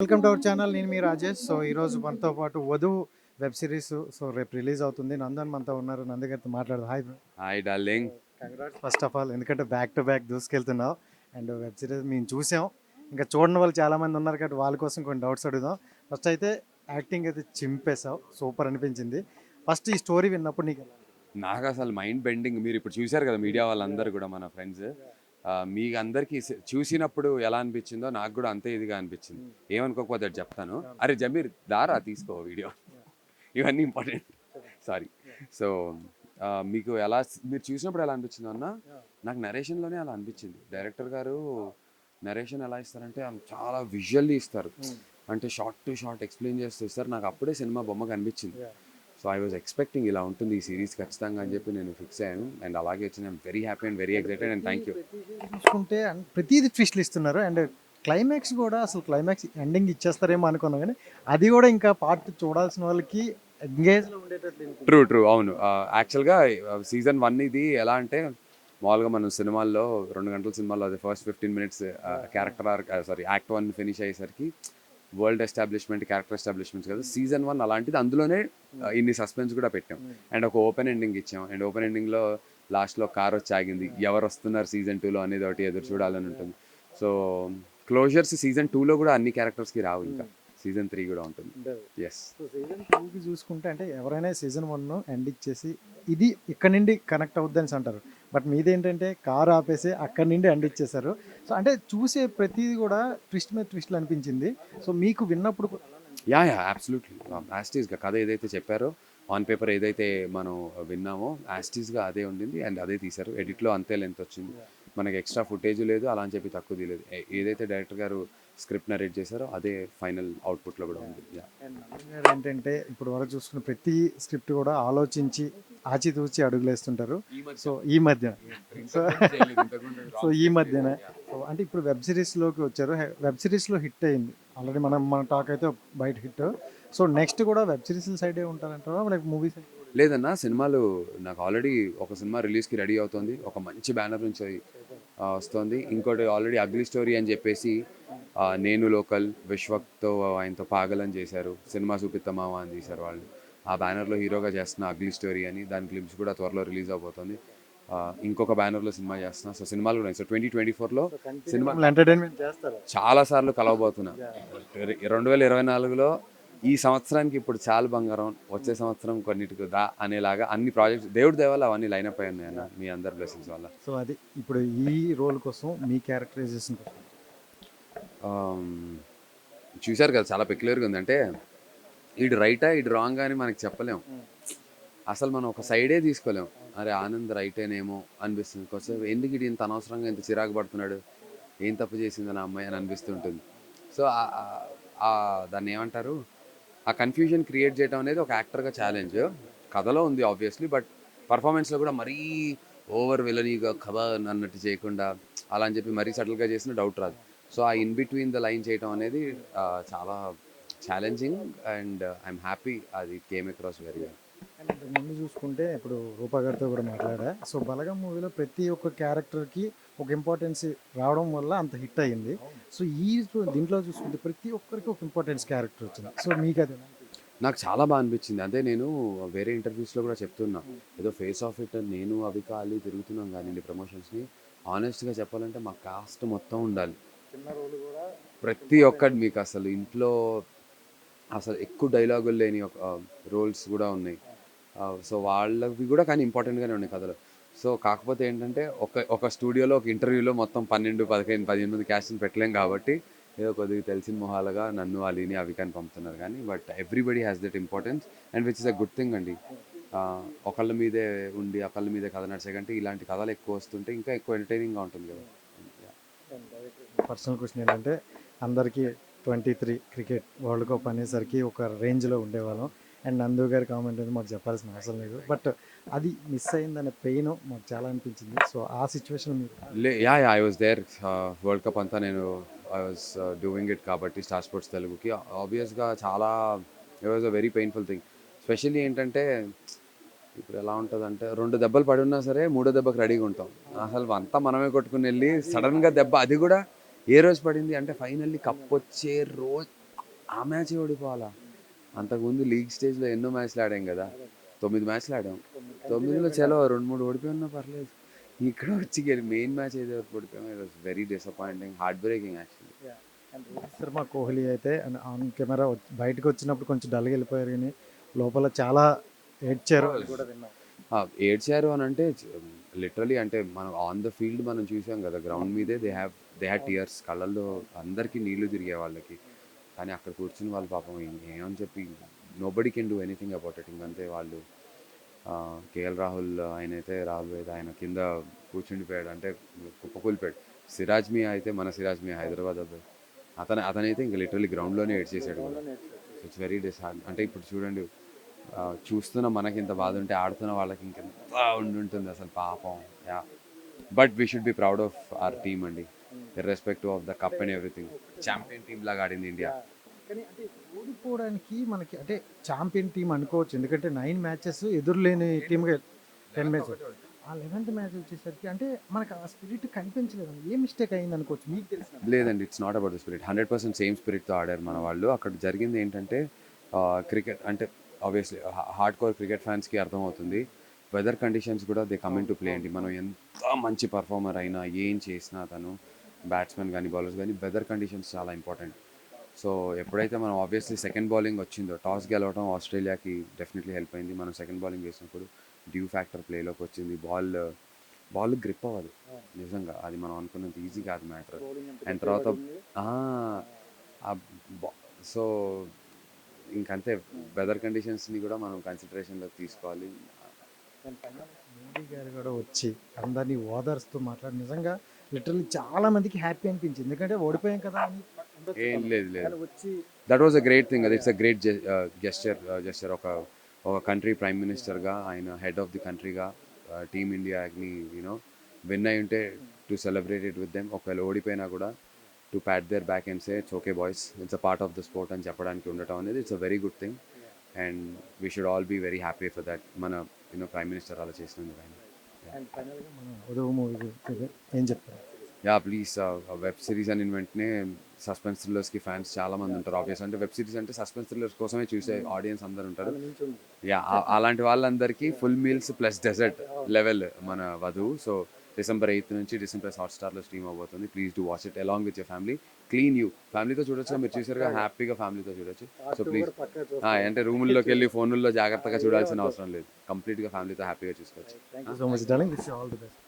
Welcome to our channel. నేను మీ Rajesh. So ఈరోజు మనతో పాటు వధువు వెబ్ సిరీస్ రేపు రిలీజ్ అవుతుంది. నందన్ మనతో ఉన్నారు. నందు గారితో మాట్లాడదు. Hi bro. Hi darling. Congrats first of all, ఎందుకంటే బ్యాక్ టు బ్యాక్ దూసుకెళ్తున్నావు. అండ్ వెబ్ సిరీస్ మేము చూసాం, ఇంకా చూడని వాళ్ళు చాలామంది ఉన్నారు కాబట్టి వాళ్ళ కోసం కొన్ని డౌట్స్ అడుగుదాం. ఫస్ట్ అయితే యాక్టింగ్ అయితే చింపేశావు, సూపర్ అనిపించింది. ఫస్ట్ ఈ స్టోరీ విన్నప్పుడు నీకు ఎలా అనిపించింది? నాకు అసలు మైండ్ బెండింగ్. మీరు ఇప్పుడు చూశారు కదా మీడియా వాళ్ళందరూ కూడా, మన ఫ్రెండ్స్, మీకు అందరికీ చూసినప్పుడు ఎలా అనిపించిందో నాకు కూడా అంతే ఇదిగా అనిపించింది. ఏమనుకోకపోతే అది చెప్తాను. అరే జమీర్ దారా తీసుకో వీడియో, ఇవన్నీ ఇంపార్టెంట్. సారీ. సో మీకు ఎలా, మీరు చూసినప్పుడు ఎలా అనిపించిందో అన్న, నాకు నరేషన్లోనే అలా అనిపించింది. డైరెక్టర్ గారు నరేషన్ ఎలా ఇస్తారంటే చాలా విజువల్లీ ఇస్తారు, అంటే షార్ట్ టు షార్ట్ ఎక్స్ప్లెయిన్ చేస్తూ ఇస్తారు. నాకు అప్పుడే సినిమా బొమ్మ కనిపించింది. సో ఐ వాజ్ ఎక్స్పెక్టింగ్ ఇలా ఉంటుంది ఈ సిరీస్ ఖచ్చితంగా అని చెప్పి నేను ఫిక్స్ అయ్యాను. అండ్ అలాగే వచ్చిన I'm very happy and very excited and thank you. చూసుకుంటే ప్రతిదీ ట్విస్ట్లు ఇస్తున్నారు. అండ్ క్లైమాక్స్ కూడా, అసలు క్లైమాక్స్ ఎండింగ్ ఇచ్చేస్తారేమో అనుకున్నాం, కానీ అది కూడా ఇంకా పార్ట్ చూడాల్సిన వాళ్ళకి ఎంగేజ్లో ఉండేటట్లు. ట్రూ అవును. యాక్చువల్గా సీజన్ 1 ఇది ఎలా అంటే, మామూలుగా మనం సినిమాల్లో 2 గంటల సినిమాల్లో అది first 15 minutes character arc, sorry act 1 finish అయ్యేసరికి వరల్డ్ ఎస్టాబ్లిష్మెంట్, క్యారెక్టర్ ఎస్టాబ్లిష్మెంట్స్ కదా. సీజన్ 1 అలాంటిది, అందులోనే ఇన్ని సస్పెన్స్ కూడా పెట్టాం. అండ్ ఒక ఓపెన్ ఎండింగ్ ఇచ్చాం. అండ్ ఓపెన్ ఎండింగ్లో లాస్ట్లో కార్ వచ్చి ఆగింది, ఎవరు వస్తున్నారు సీజన్ 2లో అనేది ఒకటి ఎదురు చూడాలని ఉంటుంది. సో క్లోజర్స్ సీజన్ 2లో కూడా అన్ని క్యారెక్టర్స్కి రావు, ఇంకా సీజన్ 3 కూడా ఉంటుంది. ఎస్. సో సీజన్ 2కి చూసుకుంటే, అంటే ఎవరైనా సీజన్ 1 ఎండ్ ఇచ్చేసి ఇది ఇక్కడ నుండి కనెక్ట్ అవుద్దని అంటారు, బట్ మీదేంటంటే కార్ ఆపేసి అక్కడి నుండి ఎండ్ ఇచ్చేసారు. సో అంటే చూసే ప్రతిదీ కూడా ట్విస్ట్ మీద ట్విస్ట్లు అనిపించింది. సో మీకు విన్నప్పుడు కూడా యా అబ్సల్యూట్లీ యాస్టీస్గా కథ ఏదైతే చెప్పారో, ఆన్ పేపర్ ఏదైతే మనం విన్నామో యాస్టీస్గా అదే ఉండింది. అండ్ అదే తీశారు. ఎడిట్లో అంతే లెంత్ వచ్చింది, మనకి ఎక్స్ట్రా ఫుటేజ్ లేదు, అలా అని చెప్పి తక్కువ తీయలేదు. ఏదైతే డైరెక్టర్ గారు స్క్రిప్ట్ నరేట్ చేశారో అదే ఫైనల్ అవుట్పుట్లో కూడా ఉంది. ఏంటంటే ఇప్పుడు వరకు చూసుకున్న ప్రతి స్క్రిప్ట్ కూడా ఆలోచించి ఆచితూచి అడుగులేస్తుంటారు. సో ఈ మధ్యన సో ఈ మధ్యన అంటే ఇప్పుడు వెబ్ సిరీస్లోకి వచ్చారు. వెబ్ సిరీస్లో హిట్ అయింది ఆల్రెడీ, మన టాక్ అయితే బయట హిట్. సో నెక్స్ట్ కూడా వెబ్ సిరీస్ సైడే ఉంటారంటారా, లైక్ మూవీస్? లేదన్నా, సినిమాలు నాకు ఆల్రెడీ ఒక సినిమా రిలీజ్కి రెడీ అవుతుంది, ఒక మంచి బ్యానర్ నుంచి వస్తుంది. ఇంకోటి ఆల్రెడీ అగ్లీ స్టోరీ అని చెప్పేసి నేను లోకల్ విశ్వక్తో ఆయనతో పాగలని చేశారు, సినిమా చూపిత్తమావా అని తీశారు వాళ్ళు. ఆ బ్యానర్లో హీరోగా చేస్తున్న అగ్లీ స్టోరీ అని, దాని క్లిప్స్ కూడా త్వరలో రిలీజ్ అవబోతుంది. ఇంకొక బ్యానర్లో సినిమా చేస్తున్నా. సో సినిమాలు ఉన్నాయి. సో 2024లో సినిమా ఎంటర్టైన్మెంట్ చేస్తారు. చాలాసార్లు కలవబోతున్నా. 2024లో ఈ సంవత్సరానికి ఇప్పుడు చాలా బంగారం, వచ్చే సంవత్సరం కొన్నిటికి దా అనేలాగా అన్ని ప్రాజెక్ట్స్ దేవుడి దేవాలు అవన్నీ లైన్ అప్ అయి ఉన్నాయి అన్న, మీ అందరి బ్లెస్సింగ్స్ వల్ల. సో అది ఇప్పుడు ఈ రోల్ కోసం మీ క్యారెక్టరైజేషన్ చూశారు కదా, చాలా పెక్యులర్గా ఉంది. అంటే ఇటు రైటా ఇటు రాంగ్ అని మనకి చెప్పలేం. అసలు మనం ఒక సైడే తీసుకోలేం. అరే ఆనంద్ రైటేనేమో అనిపిస్తుంది కొంచెం. ఎందుకు ఇటు ఇంత అనవసరంగా ఇంత చిరాకు పడుతున్నాడు, ఏం తప్పు చేసింది నా అమ్మాయి అని అనిపిస్తుంటుంది. సో దాన్ని ఏమంటారు, ఆ కన్ఫ్యూజన్ క్రియేట్ చేయడం అనేది ఒక యాక్టర్గా ఛాలెంజ్. కథలో ఉంది ఆబ్వియస్లీ, బట్ పర్ఫార్మెన్స్లో కూడా మరీ ఓవర్ విలనీగా కథ అన్నట్టు చేయకుండా అలా అని చెప్పి మరీ సటిల్గా చేసిన డౌట్ రాదు. సో ఆ ఇన్ బిట్వీన్ ద లైన్ చేయడం అనేది చాలా ఛాలెంజింగ్. అండ్ ఐఎమ్ హ్యాపీ అది కేమ్ అక్రాస్ వెరీ వెల్. ముందు చూసుకుంటే ఇప్పుడు రూపా గారితో కూడా మాట్లాడా. సో బలగం మూవీలో ప్రతి ఒక్క క్యారెక్టర్కి ఒక ఇంపార్టెన్స్ రావడం వల్ల అంత హిట్ అయ్యింది. సో దీంట్లో చూసుకుంటే ప్రతి ఒక్కరికి ఒక ఇంపార్టెన్స్ క్యారెక్టర్ వచ్చింది. సో మీకు అది నాకు చాలా బాగా అనిపించింది. అదే నేను వేరే ఇంటర్వ్యూస్లో కూడా చెప్తున్నా, ఏదో ఫేస్ ఆఫ్ ఇట్ నేను అవిక అల్లి తిరుగుతున్నాం కానీ ప్రమోషన్స్ని. ఆనెస్ట్గా చెప్పాలంటే మా కాస్ట్ మొత్తం ఉండాలి, ప్రతి ఒక్కటి. మీకు అసలు ఇంట్లో అసలు ఎక్కువ డైలాగులు లేని ఒక రోల్స్ కూడా ఉన్నాయి. సో వాళ్ళవి కూడా కానీ ఇంపార్టెంట్గానే ఉన్నాయి కథలో. సో కాకపోతే ఏంటంటే ఒక స్టూడియోలో ఒక ఇంటర్వ్యూలో మొత్తం 12, 15 మంది క్యాస్ట్ని పెట్టలేం కాబట్టి ఏదో కొద్దిగా తెలిసిన మొహాలుగా నన్ను అలీని అవికాని పంపుతున్నారు. కానీ but everybody has that importance and which is a good thing అండి. ఒకళ్ళ మీదే ఉండి ఒకళ్ళ మీదే కథ నడిచే కంటే ఇలాంటి కథలు ఎక్కువ వస్తుంటే ఇంకా ఎక్కువ ఎంటర్టైనింగ్గా ఉంటుంది కదా. పర్సనల్ క్వశ్చన్ ఏంటంటే, అందరికీ 23 క్రికెట్ వరల్డ్ కప్ అనేసరికి ఒక రేంజ్లో ఉండేవాళ్ళం. అండ్ నందు గారి కామెంట్ అనేది మాకు చెప్పాల్సిన అవసరం లేదు, బట్ అది మిస్ అయిందనే పెయిన్ మాకు చాలా అనిపించింది. సో ఆ సిచ్యువేషన్ మీరు I was there. World cup అంతా నేను ఐ వాజ్ డూయింగ్ ఇట్ కాబట్టి స్టార్ స్పోర్ట్స్ తెలుగుకి ఆబ్వియస్గా చాలా it was a very painful thing. Specially ఏంటంటే ఇప్పుడు ఎలా ఉంటుందంటే, 2 దెబ్బలు పడి ఉన్నా సరే 3వ దెబ్బకి రెడీగా ఉంటాం. అసలు అంతా మనమే కొట్టుకుని వెళ్ళి సడన్గా దెబ్బ, అది కూడా ఏ రోజు పడింది అంటే ఫైనల్లీ కప్ వచ్చే రోజు ఆ మ్యాచ్ ఓడిపోవాలా? అంతకుముందు లీగ్ స్టేజ్లో ఎన్నో మ్యాచ్లు ఆడాం కదా, 9 మ్యాచ్లు ఆడాం. 9లో చలో 2-3 ఓడిపోయినా పర్లేదు. ఇక్కడ వచ్చి మెయిన్ మ్యాచ్ ఏదో ఓడిపోయాం. It was very disappointing, heartbreaking actually. Rohit Sharma, Kohli అయితే ఆన్ కెమెరా బయటకు వచ్చినప్పుడు కొంచెం డల్గా వెళ్ళిపోయారు కానీ లోపల చాలా ఏడ్చారు అని కూడా విన్నాం. ఏడ్చారు అని అంటే లిటరలీ అంటే మనం ఆన్ ద ఫీల్డ్ మనం చూసాం కదా, గ్రౌండ్ మీదే దే హ్యాడ్ టీయర్స్ కళ్ళల్లో, అందరికీ నీళ్లు తిరిగే వాళ్ళకి. కానీ అక్కడ కూర్చుని వాళ్ళు పాపం ఏమని చెప్పి nobody can do anything about it. ఇంకంతే వాళ్ళు. కేఎల్ రాహుల్ ఆయన అయితే రాహుల్ వేద ఆయన కింద కూర్చుండిపోయాడు, అంటే కుప్పకూలిపోయాడు. సిరాజ్ మియా అయితే మన సిరాజ్ మియా హైదరాబాద్ అబ్బాయి, అతనైతే ఇంకా లిటరలీ గ్రౌండ్లోనే ఏడ్చేసాడు కూడా. It's very disheartened. అంటే ఇప్పుడు చూడండి, చూస్తున్న మనకి ఇంత బాధ ఉంటే ఆడుతున్న వాళ్ళకి ఇంకెంత ఉండుంటుంది అసలు పాపం. Yeah, but we should be proud of our team అండి, irrespective of the cup and everything. Champion team లాగా ఆడింది ఇండియా. కానీ అంటే ఓడిపోవడానికి మనకి అంటే ఛాంపియన్ టీం అనుకోవచ్చు, ఎందుకంటే 9 మ్యాచెస్ ఎదురులేని టీమ్గా 10 మ్యాచెస్. ఆ 11th మ్యాచ్ వచ్చేసరికి అంటే మనకు ఆ స్పిరిట్ కనిపించలేదు. ఏ మిస్టేక్ అయింది అనుకోవచ్చు మీకు తెలిసిన? లేదండి, it's not about the spirit. 100% same స్పిరిట్తో ఆడారు మన వాళ్ళు. అక్కడ జరిగింది ఏంటంటే, క్రికెట్ అంటే ఆబ్వియస్లీ హార్డ్ కోర్ క్రికెట్ ఫ్యాన్స్కి అర్థమవుతుంది. వెదర్ కండిషన్స్ కూడా they come in to play అండి. మనం ఎంత మంచి పర్ఫార్మర్ అయినా, ఏం చేసినా తను బ్యాట్స్మెన్ కానీ బౌలర్స్ కానీ, వెదర్ కండిషన్స్ చాలా ఇంపార్టెంట్. సో ఎప్పుడైతే మనం ఆబ్వియస్లీ సెకండ్ బౌలింగ్ వచ్చిందో, టాస్ గెలవడం ఆస్ట్రేలియాకి డెఫినెట్లీ హెల్ప్ అయింది. మనం సెకండ్ బౌలింగ్ వేసినప్పుడు డ్యూ ఫ్యాక్టర్ ప్లేలోకి వచ్చింది. బాల్ గ్రిప్ అవ్వదు నిజంగా, అది మనం అనుకున్నంత ఈజీ కాదు మ్యాటర్. అండ్ తర్వాత సో ఇంకంతే, వెదర్ కండిషన్స్ని కూడా మనం కన్సిడరేషన్లోకి తీసుకోవాలి. మోడీ గారు కూడా వచ్చి అందరినీ ఓదార్స్తూ మాట్లాడి నిజంగా లిటరల్లీ చాలా మందికి హ్యాపీ అనిపించింది, ఎందుకంటే ఓడిపోయాం కదా అని ఉండొచ్చు ఏం వాళ్ళు. లేదు లేదు, కానీ వచ్చి that was a great thing. అది ఇట్స్ అ గ్రేట్ జెస్చర్. ఒక కంట్రీ ప్రైమ్ మినిస్టర్గా, ఆయన హెడ్ ఆఫ్ ది కంట్రీగా టీమిండియాని విన్ అయి ఉంటే to celebrate it with them. ఒకవేళ ఓడిపోయినా కూడా to pat their back and say it's okay boys, it's a part of the sport అని చెప్పడానికి ఉండటం అనేది it's a very good thing. And we should all be very happy for that. మన prime minister అలా చేసినందుకు ఆయన. And ఫైనల్గా మన ఉదవ్ మూవీ గురించి ఏం చెప్తారు? యా ప్లీజ్, వెబ్ సిరీస్ అని వెంటనే సస్పెన్స్ థ్రిల్లర్స్కి ఫ్యాన్స్ చాలా మంది ఉంటారు. ఆబ్వియస్ అంటే వెబ్ సిరీస్ అంటే సస్పెన్స్ థ్రిల్లర్స్ కోసమే చూసే ఆడియన్స్ అందరు ఉంటారు. యా, అలాంటి వాళ్ళందరికీ full meals plus dessert level మన వధువు. సో December 8th నుంచి Disney+ హాట్స్టార్లో స్ట్రీమ్ అవబోతుంది. Please do watch it along with your family. Clean U ఫ్యామిలీతో చూడొచ్చు, మీరు చూసారుగా, హ్యాపీగా ఫ్యామిలీతో చూడొచ్చు. సో ప్లీజ్, అంటే రూముల్లోకి వెళ్ళి ఫోన్లలో జాగ్రత్తగా చూడాల్సిన అవసరం లేదు, కంప్లీట్గా ఫ్యామిలీతో హ్యాపీగా చూసుకోవచ్చు. Thank you so much darling, wish you all the best.